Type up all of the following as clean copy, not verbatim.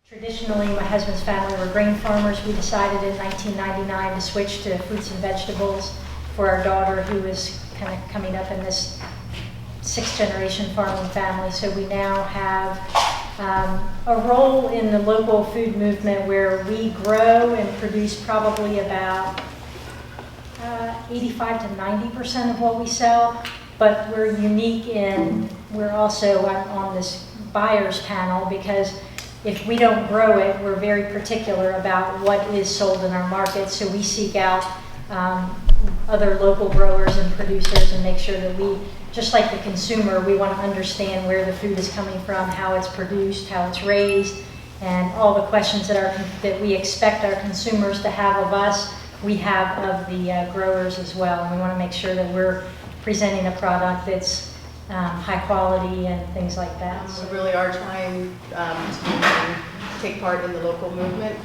Traditionally, my husband's family were grain farmers. We decided in 1999 to switch to fruits and vegetables for our daughter, who is kind of coming up in this sixth-generation farming family. So we now have a role in the local food movement where we grow and produce probably about 85 to 90% of what we sell, but we're unique in, we're also on this buyers panel, because if we don't grow it, we're very particular about what is sold in our market. So we seek out other local growers and producers and make sure that we, just like the consumer, we want to understand where the food is coming from, how it's produced, how it's raised, and all the questions that we expect our consumers to have of us, we have of the growers as well. And we want to make sure that we're presenting a product that's high quality and things like that. We really are trying to take part in the local movement.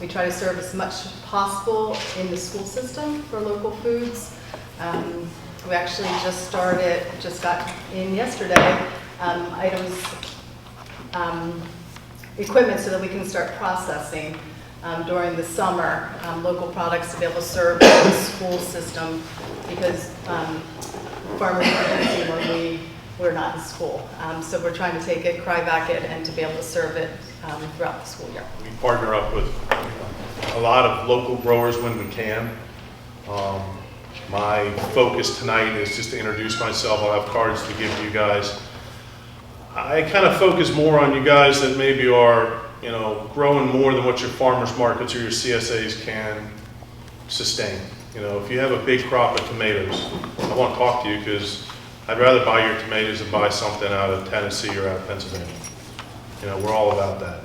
We try to serve as much as possible in the school system for local foods. We actually just got in yesterday, equipment so that we can start processing during the summer local products to be able to serve the school system, because farmers are busy when we're not in school. So we're trying to take it, cry back it, and to be able to serve it throughout the school year. We partner up with a lot of local growers when we can. My focus tonight is just to introduce myself. I'll have cards to give you guys. I kind of focus more on you guys that maybe are, growing more than what your farmers markets or your CSAs can sustain. If you have a big crop of tomatoes, I want to talk to you, because I'd rather buy your tomatoes than buy something out of Tennessee or out of Pennsylvania. We're all about that.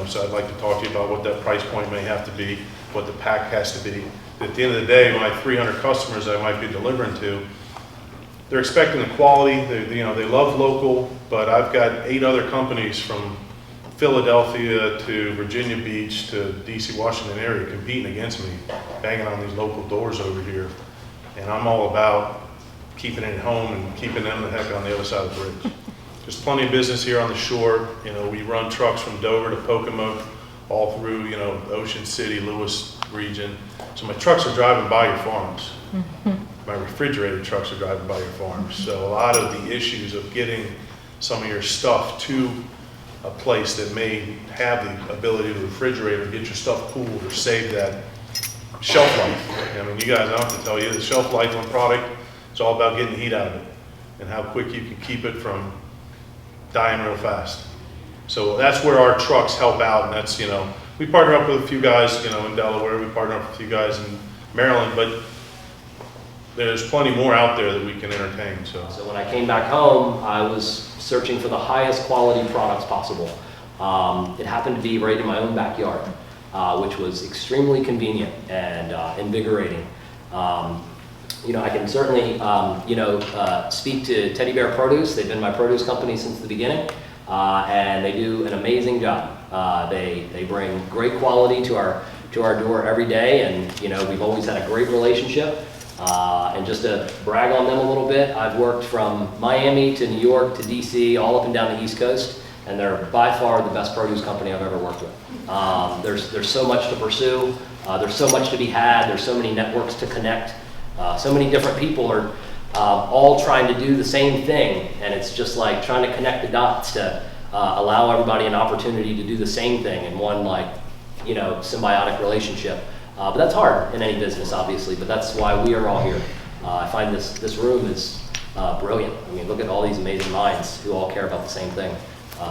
So I'd like to talk to you about what that price point may have to be, what the pack has to be. At the end of the day, my 300 customers I might be delivering to, they're expecting the quality. They love local, but I've got 8 other companies from Philadelphia to Virginia Beach to DC, Washington area competing against me, banging on these local doors over here. And I'm all about keeping it at home and keeping them the heck on the other side of the bridge. There's plenty of business here on the shore. We run trucks from Dover to Pocomoke, all through, Ocean City, Lewis region. So my trucks are driving by your farms. My refrigerated trucks are driving by your farms. So a lot of the issues of getting some of your stuff to a place that may have the ability to refrigerate or get your stuff cooled or save that shelf life. You guys, I don't have to tell you, the shelf life on product, it's all about getting the heat out of it and how quick you can keep it from dying real fast. So that's where our trucks help out, and that's, we partner up with a few guys, in Delaware, we partner up with a few guys in Maryland, but there's plenty more out there that we can entertain. So when I came back home, I was searching for the highest quality products possible. It happened to be right in my own backyard, which was extremely convenient and invigorating. I can certainly, speak to Teddy Bear Produce. They've been my produce company since the beginning, and they do an amazing job. They bring great quality to our door every day, and we've always had a great relationship. And just to brag on them a little bit, I've worked from Miami to New York to DC, all up and down the East Coast, and they're by far the best produce company I've ever worked with. There's so much to pursue, there's so much to be had, there's so many networks to connect, so many different people are all trying to do the same thing, and it's just like trying to connect the dots to allow everybody an opportunity to do the same thing in one symbiotic relationship. But that's hard in any business, obviously, but that's why we are all here. I find this room is brilliant. Look at all these amazing minds who all care about the same thing.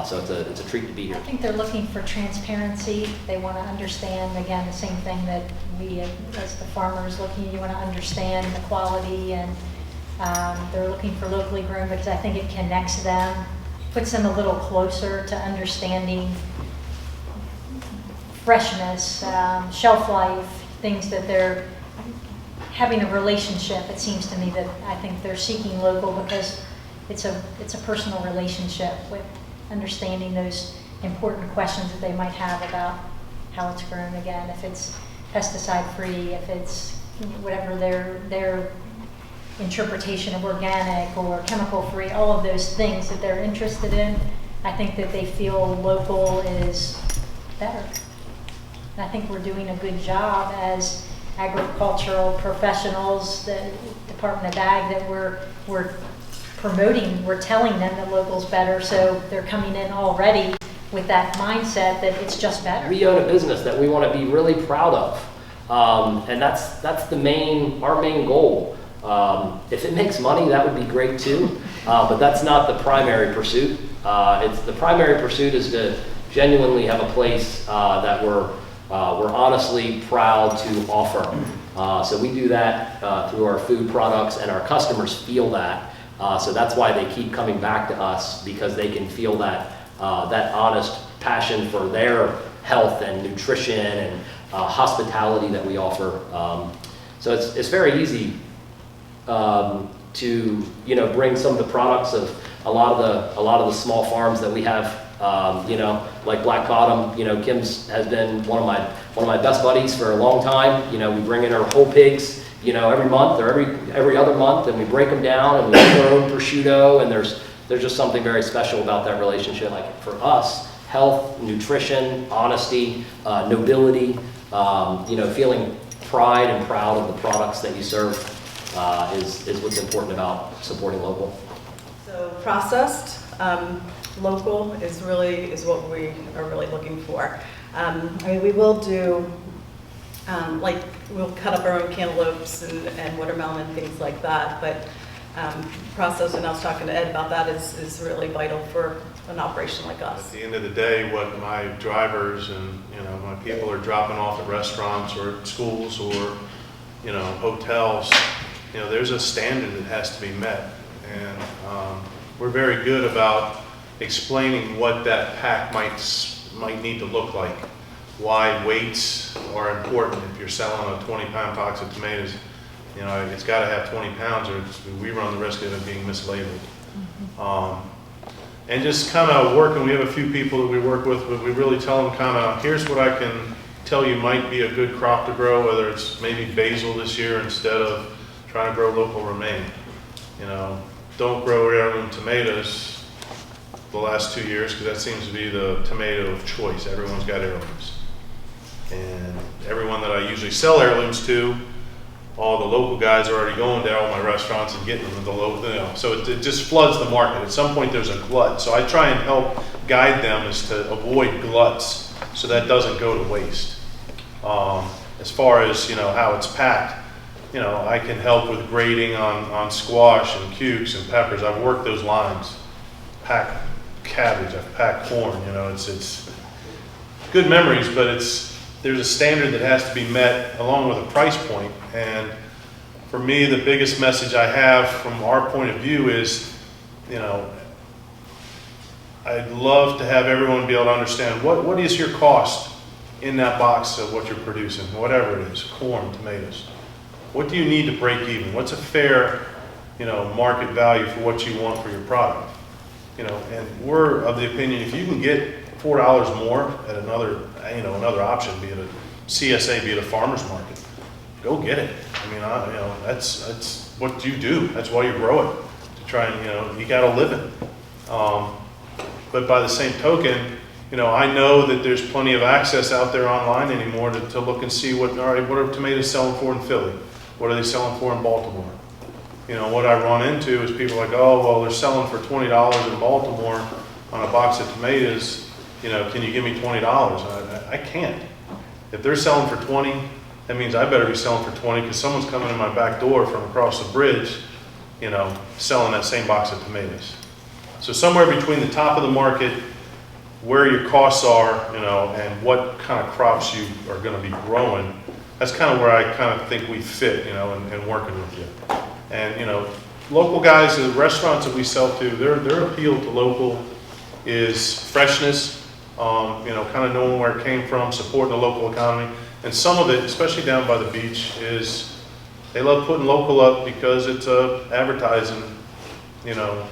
So it's a treat to be here. I think they're looking for transparency. They want to understand, again, the same thing that we as the farmers you want to understand the quality, and they're looking for locally grown, because I think it connects them, puts them a little closer to understanding freshness, shelf life, things that they're having a relationship. It seems to me that I think they're seeking local because it's a personal relationship with understanding those important questions that they might have about how it's grown, again, if it's pesticide free, if it's whatever their interpretation of organic or chemical free, all of those things that they're interested in. I think that they feel local is better. And I think we're doing a good job as agricultural professionals, the Department of Ag, that we're promoting, we're telling them that local's better, so they're coming in already with that mindset that it's just better. We own a business that we want to be really proud of, and that's our main goal. If it makes money, that would be great too, but that's not the primary pursuit. The primary pursuit is to genuinely have a place that we're honestly proud to offer. So we do that through our food products, and our customers feel that. So that's why they keep coming back to us, because they can feel that honest passion for their health and nutrition and hospitality that we offer. So it's very easy to bring some of the products of a lot of the small farms that we have. Like Black Bottom, Kim's has been one of my best buddies for a long time. We bring in our whole pigs, every month or every other month, and we break them down and we make our own prosciutto, and there's just something very special about that relationship. Like for us, health, nutrition, honesty, nobility, feeling pride and proud of the products that you serve is what's important about supporting local. So processed, local is what we are really looking for. We will do, we'll cut up our own cantaloupes and watermelon and things like that, but processed, and I was talking to Ed about that, is really vital for an operation like us. At the end of the day, what my drivers and my people are dropping off at restaurants or at schools or hotels, there's a standard that has to be met, and we're very good about explaining what that pack might need to look like, why weights are important. If you're selling a 20-pound box of tomatoes, it's got to have 20 pounds, or we run the risk of it being mislabeled. And just kind of working, we have a few people that we work with, but we really tell them kind of, here's what I can tell you might be a good crop to grow, whether it's maybe basil this year instead of trying to grow local romaine. Don't grow heirloom tomatoes the last 2 years, because that seems to be the tomato of choice. Everyone's got heirlooms. And everyone that I usually sell heirlooms to, all the local guys are already going to all my restaurants and getting them at the low, so it just floods the market. At some point there's a glut. So I try and help guide them as to avoid gluts so that doesn't go to waste. As far as, how it's packed, I can help with grading on squash and cukes and peppers. I've worked those lines. Pack cabbage, I've packed corn, it's good memories, but there's a standard that has to be met along with a price point. And for me, the biggest message I have from our point of view is, I'd love to have everyone be able to understand what is your cost in that box of what you're producing, whatever it is, corn, tomatoes. What do you need to break even? What's a fair, market value for what you want for your product? And we're of the opinion, if you can get $4 more at another option, be it a CSA, be it a farmer's market, go get it. That's what you do. That's why you grow it, to try and, you got to live it. But by the same token, I know that there's plenty of access out there online anymore to look and see what are tomatoes selling for in Philly? What are they selling for in Baltimore? What I run into is people like, oh, well, they're selling for $20 in Baltimore on a box of tomatoes. Can you give me $20? I can't. If they're selling for 20, that means I better be selling for 20, because someone's coming in my back door from across the bridge, selling that same box of tomatoes. So somewhere between the top of the market, where your costs are, and what kind of crops you are going to be growing, that's kind of where I kind of think we fit, in working with you. And, local guys, the restaurants that we sell to, their appeal to local is freshness, kind of knowing where it came from, supporting the local economy. And some of it, especially down by the beach, is they love putting local up because it's a advertising,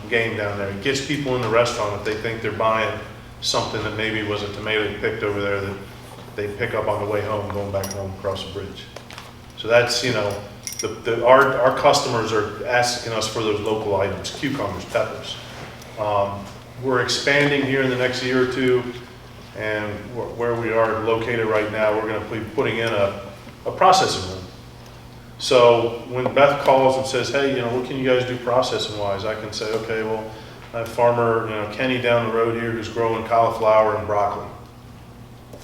game down there. It gets people in the restaurant if they think they're buying something that maybe was a tomato they picked over there that they pick up on the way home, going back home across the bridge. So that's, our customers are asking us for those local items, cucumbers, peppers. we're expanding here in the next year or two, and where we are located right now, we're going to be putting in a processing room. So when Beth calls and says, hey, what can you guys do processing wise? I can say, okay, well, I have farmer, Kenny down the road here who's growing cauliflower and broccoli.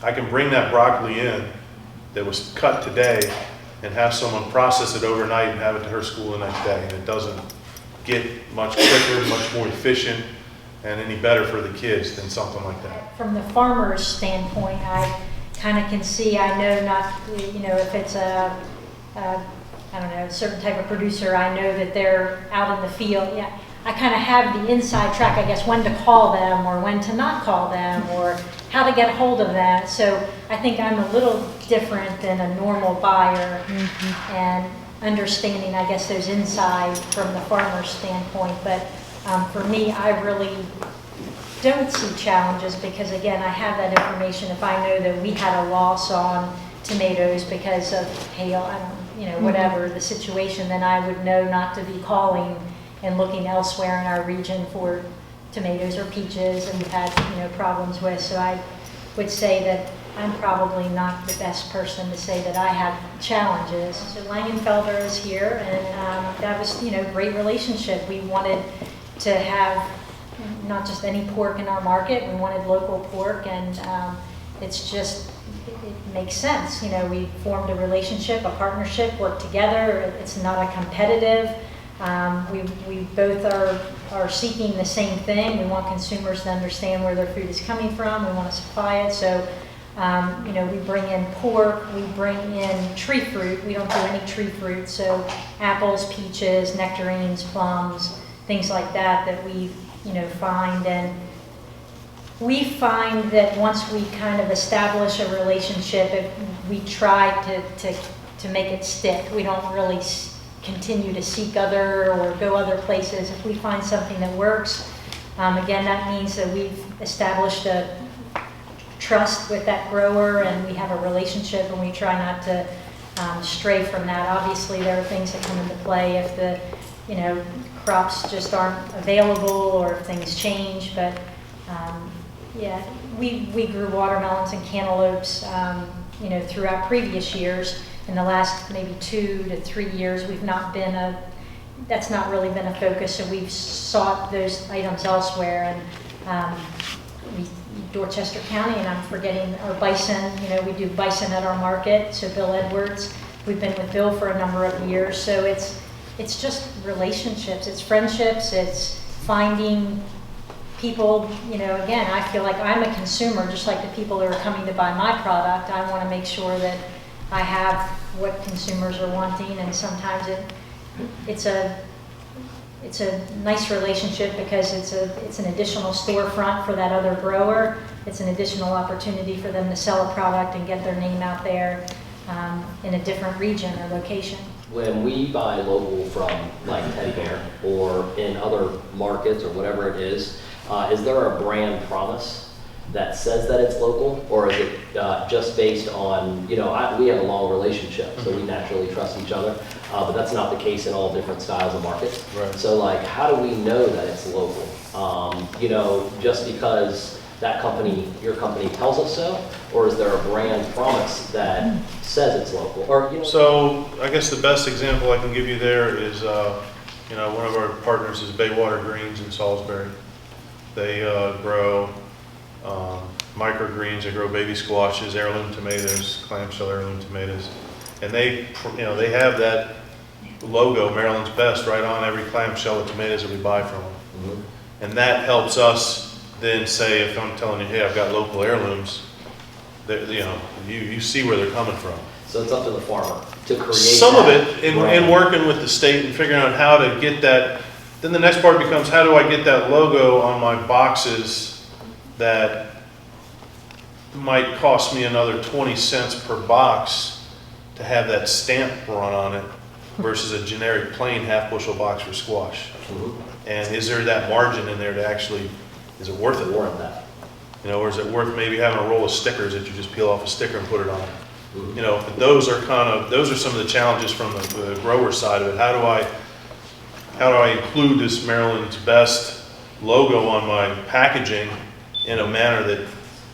I can bring that broccoli in that was cut today and have someone process it overnight and have it to her school the next day. And it doesn't get much quicker, much more efficient, and any better for the kids than something like that. From the farmer's standpoint, I kind of can see, I know not, if it's I don't know, a certain type of producer, I know that they're out in the field. Yeah, I kind of have the inside track, I guess, when to call them or when to not call them or how to get hold of them. So I think I'm a little different than a normal buyer and understanding, I guess, those inside from the farmer's standpoint. But for me, I really don't see challenges because, again, I have that information. If I know that we had a loss on tomatoes because of hail, whatever the situation, then I would know not to be calling and looking elsewhere in our region for tomatoes or peaches, and we've had problems with. So I would say that I'm probably not the best person to say that I have challenges. So Langenfelder is here, and that was great relationship. We wanted to have not just any pork in our market, we wanted local pork, and it's just, it makes sense. We formed a relationship, a partnership, worked together. It's not a competitive. We both are seeking the same thing. We want consumers to understand where their food is coming from. We want to supply it. So, we bring in pork, we bring in tree fruit. We don't do any tree fruit. So apples, peaches, nectarines, plums, things like that we, find. And we find that once we kind of establish a relationship, we try to make it stick. We don't really continue to seek other or go other places. If we find something that works, again, that means that we've established a trust with that grower and we have a relationship, and we try not to stray from that. Obviously, there are things that come into play if the crops just aren't available or if things change, but yeah, we grew watermelons and cantaloupes, throughout previous years. In the last maybe 2 to 3 years, that's not really been a focus, so we've sought those items elsewhere. And Dorchester County, and I'm forgetting, or bison, we do bison at our market, so Bill Edwards, we've been with Bill for a number of years. So it's just relationships, it's friendships, it's finding people, again, I feel like I'm a consumer, just like the people who are coming to buy my product. I want to make sure that I have what consumers are wanting, and sometimes it's a nice relationship because it's an additional storefront for that other grower. It's an additional opportunity for them to sell a product and get their name out there in a different region or location. When we buy local from like Teddy Bear or in other markets or whatever it is there a brand promise that says that it's local, or is it just based on, we have a long relationship, so we naturally trust each other, but that's not the case in all different styles of markets. Right. So how do we know that it's local? Just because that company, your company tells us so, or is there a brand promise that says it's local? Or So I guess the best example I can give you there is, one of our partners is Baywater Greens in Salisbury. They grow microgreens. They grow baby squashes, heirloom tomatoes, clamshell heirloom tomatoes, and they have that logo, Maryland's Best, right on every clamshell of tomatoes that we buy from them. Mhm. And that helps us then say, if I'm telling you, hey, I've got local heirlooms, that you see where they're coming from. So it's up to the farmer to create Some of it in brand. working with the state and figuring out how to get that. Then the next part becomes, how do I get that logo on my boxes that might cost me another 20 cents per box to have that stamp run on it versus a generic plain half bushel box for squash? Mhm. And is there that margin in there to actually, is it worth it? Warrant that. Or is it worth maybe having a roll of stickers that you just peel off a sticker and put it on? Mhm. But those are some of the challenges from the grower side of it. How do I include this Maryland's Best logo on my packaging in a manner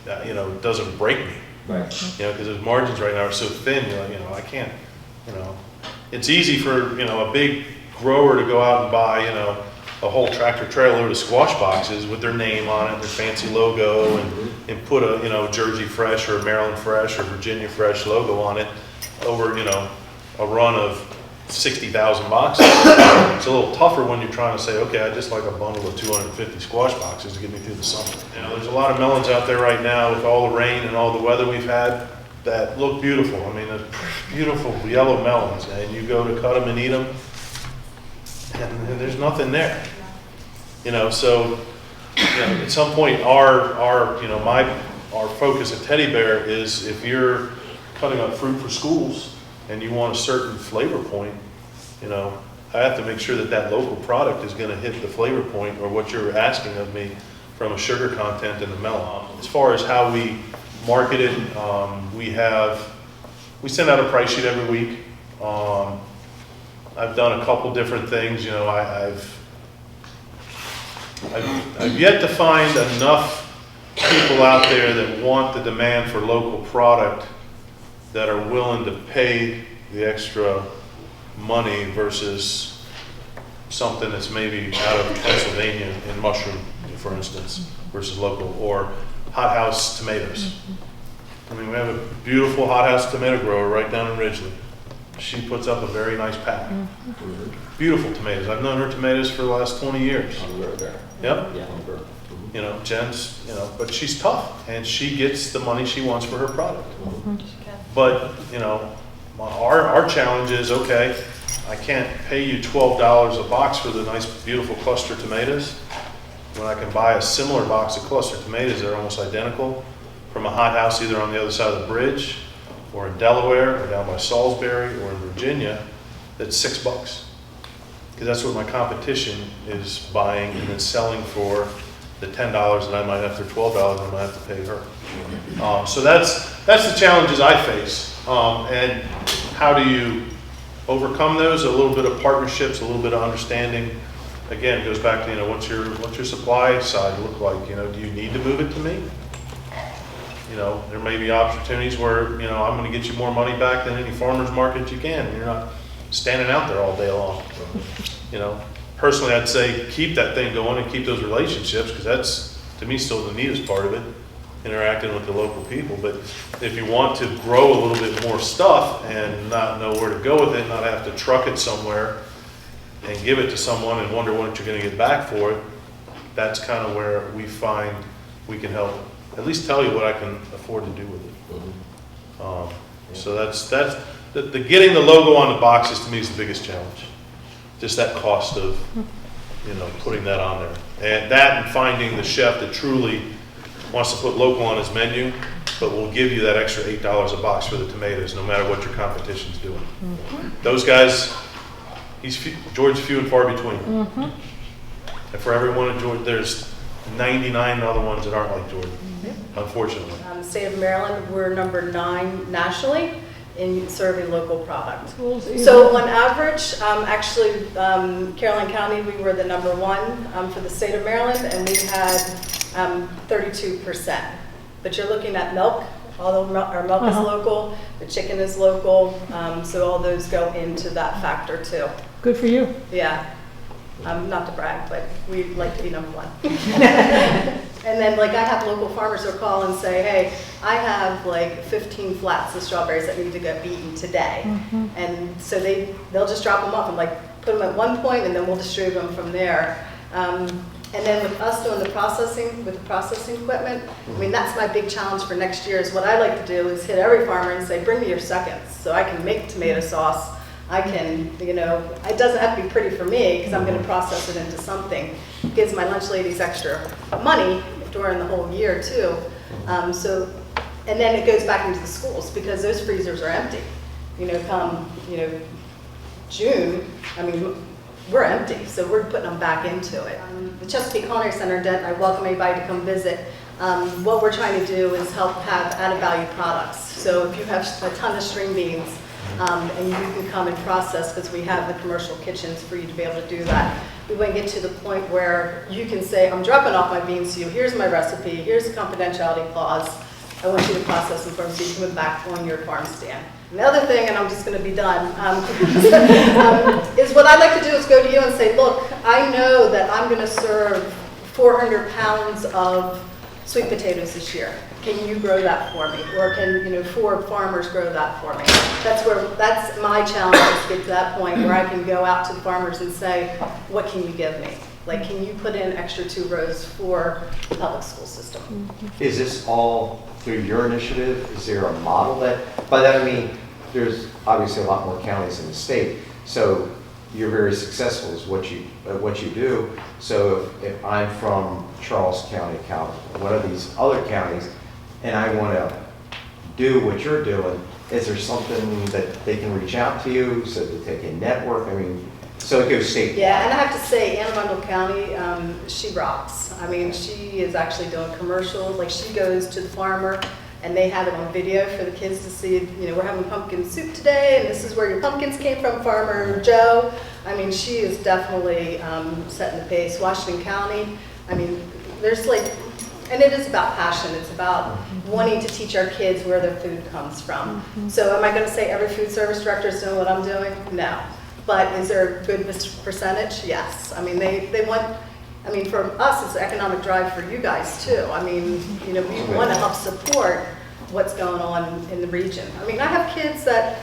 that, you know, doesn't break me. Right. You know, because those margins right now are so thin, you know, I can't, you know. It's easy for, you know, a big grower to go out and buy, you know, a whole tractor trailer of squash boxes with their name on it, their fancy logo, and put a, you know, Jersey Fresh or Maryland Fresh or Virginia Fresh logo on it over, you know, a run of 60,000 boxes. It's a little tougher when you're trying to say, okay, I just like a bundle of 250 squash boxes to get me through the summer. You know, there's a lot of melons out there right now with all the rain and all the weather we've had that look beautiful. I mean, they're beautiful yellow melons, and you go to cut them and eat them, and there's nothing there. You know, so, you know, at some point, our you know, our focus at Teddy Bear is if you're cutting up fruit for schools and you want a certain flavor point, you know, I have to make sure that that local product is going to hit the flavor point or what you're asking of me from a sugar content in the melon. As far as how we market it, we send out a price sheet every week. I've done a couple different things. You know, I've yet to find enough people out there that want the demand for local product that are willing to pay the extra money versus something that's maybe out of Pennsylvania in mushroom, for instance, versus local, or hothouse tomatoes. I mean, we have a beautiful hothouse tomato grower right down in Ridgely. She puts up a very nice pack. Beautiful tomatoes. I've known her tomatoes for the last 20 years. Yep. Yeah. You know, Jen's, you know, but she's tough and she gets the money she wants for her product. But, you know, our challenge is, okay, I can't pay you $12 a box for the nice, beautiful cluster tomatoes when I can buy a similar box of cluster tomatoes that are almost identical from a hothouse either on the other side of the bridge or in Delaware or down by Salisbury or in Virginia that's $6. Because that's what my competition is buying and then selling for the $10 that I might have for $12 I might have to pay her. So that's the challenges I face. And how do you overcome those? A little bit of partnerships, a little bit of understanding. Again, it goes back to, you know, what's your supply side look like? You know, do you need to move it to me? You know, there may be opportunities where, you know, I'm going to get you more money back than any farmer's market you can. You're not standing out there all day long. You know, personally, I'd say keep that thing going and keep those relationships because that's, to me, still the neatest part of it, interacting with the local people. But if you want to grow a little bit more stuff and not know where to go with it, not have to truck it somewhere and give it to someone and wonder what you're going to get back for it, that's kind of where we find we can help at least tell you what I can afford to do with it. So that's the getting the logo on the boxes to me is the biggest challenge. Just that cost of, you know, putting that on there. And that and finding the chef that truly wants to put local on his menu, but will give you that extra $8 a box for the tomatoes, no matter what your competition's doing. Those guys, George's few and far between. And for every one of George, there's 99 other ones that aren't like Jordan, unfortunately. State of Maryland, we're number 9 nationally in serving local product. So on average, actually, Caroline County, we were the number 1 for the state of Maryland, and we had 32%. But you're looking at milk, although our milk is local, the chicken is local, so all those go into that factor too. Good for you. Yeah. Not to brag, but we'd like to be number 1. And then, like, I have local farmers who call and say, hey, I have like 15 flats of strawberries that need to get beaten today. And so they'll just drop them off and like put them at one point and then we'll distribute them from there. And then with us doing the processing, with the processing equipment, I mean, that's my big challenge for next year is what I like to do is hit every farmer and say, bring me your seconds so I can make tomato sauce. I can, you know, it doesn't have to be pretty for me because I'm going to process it into something. It gives my lunch ladies extra money during the whole year too. And then it goes back into the schools because those freezers are empty. You know, come, you know, June, I mean, we're empty, so we're putting them back into it. The Chesapeake College Center, I welcome anybody to come visit. What we're trying to do is help have added value products. So if you have a ton of string beans, and you can come and process because we have the commercial kitchens for you to be able to do that. we want to get to the point where you can say, I'm dropping off my beans to you, here's my recipe, here's the confidentiality clause, I want you to process them for me so you can put back on your farm stand. And the other thing, and I'm just going to be done, is what I'd like to do is go to you and say, look, I know that I'm going to serve 400 pounds of sweet potatoes this year. Can you grow that for me? Or can 4 farmers grow that for me? That's my challenge, is to get to that point where I can go out to the farmers and say, what can you give me? Like, can you put in extra 2 rows for the public school system? Is this all through your initiative? Is there a model that, by that I mean, there's obviously a lot more counties in the state, so you're very successful is what you do. So if I'm from Charles County, one of these other counties, and I want to do what you're doing, is there something that they can reach out to you so that they can network? I mean, so it goes statewide. Yeah, and I have to say, Anne Arundel County, she rocks. I mean, she is actually doing commercials. Like, she goes to the farmer, and they have it on video for the kids to see, we're having pumpkin soup today, and this is where your pumpkins came from, Farmer Joe. I mean, she is definitely setting the pace. Washington County, I mean, there's like, and it is about passion. It's about wanting to teach our kids where their food comes from. So am I going to say every food service director is doing what I'm doing? No. But is there a good percentage? Yes. I mean, they want, I mean, for us, it's an economic drive for you guys too. I mean, we want to help support what's going on in the region. I mean, I have kids that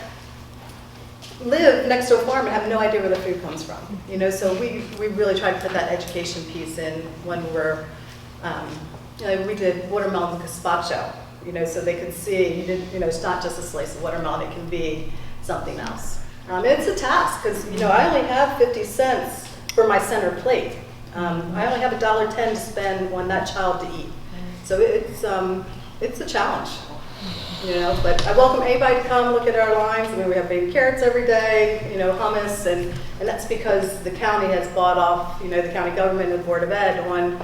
live next to a farm and have no idea where the food comes from. So we really try to put that education piece in when we're, we did watermelon gazpacho, so they could see, it's not just a slice of watermelon, it can be something else. It's a task, because, I only have 50 cents for my center plate. I only have $1.10 to spend on that child to eat. So it's a challenge, but I welcome anybody to come look at our lines. I mean, we have baby carrots every day, hummus, and that's because the county has bought off, the county government and the Board of Ed on,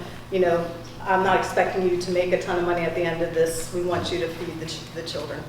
I'm not expecting you to make a ton of money at the end of this. We want you to feed the children.